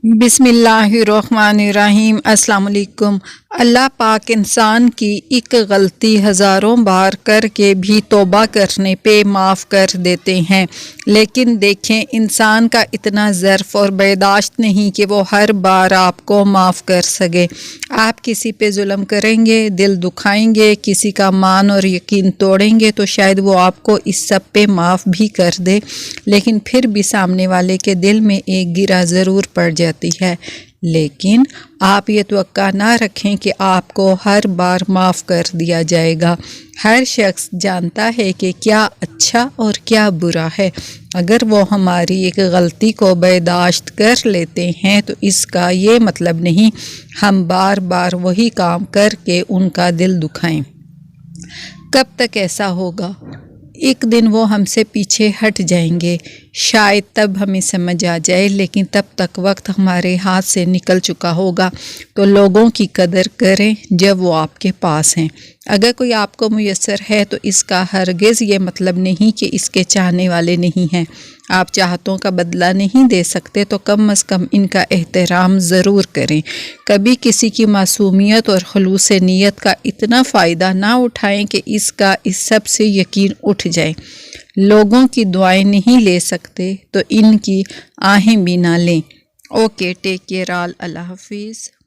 बिस्मिल्लाहिर्रहमानिर्रहीम। अस्सलाम वालेकुम। अल्लाह पाक इंसान की एक गलती हज़ारों बार करके भी तौबा करने पे माफ़ कर देते हैं, लेकिन देखें इंसान का इतना ज़र्फ़ और बर्दाश्त नहीं कि वो हर बार आपको माफ़ कर सके। आप किसी पे जुल्म करेंगे, दिल दुखाएंगे, किसी का मान और यकीन तोड़ेंगे तो शायद वो आपको इस सब पे माफ़ भी कर दे, लेकिन फिर भी सामने वाले के दिल में एक गिरा ज़रूर पड़ जाती है। लेकिन आप ये तवक्का ना रखें कि आपको हर बार माफ़ कर दिया जाएगा। हर शख्स जानता है कि क्या अच्छा और क्या बुरा है। अगर वो हमारी एक गलती को बर्दाश्त कर लेते हैं तो इसका ये मतलब नहीं हम बार बार वही काम करके उनका दिल दुखाएं। कब तक ऐसा होगा? एक दिन वो हमसे पीछे हट जाएंगे, शायद तब हमें समझ आ जाए, लेकिन तब तक वक्त हमारे हाथ से निकल चुका होगा। तो लोगों की कदर करें जब वो आपके पास हैं। अगर कोई आपको मुयस्सर है तो इसका हरगिज़ ये मतलब नहीं कि इसके चाहने वाले नहीं हैं। आप चाहतों का बदला नहीं दे सकते तो कम अज़ कम इनका एहतराम ज़रूर करें। कभी किसी की मासूमियत और खुलूस नीयत का इतना फ़ायदा ना उठाएं कि इसका इस सब से यकीन उठ जाए। लोगों की दुआएं नहीं ले सकते तो इनकी आहें भी ना लें। Okay, take care all. अल्लाह हाफिज़।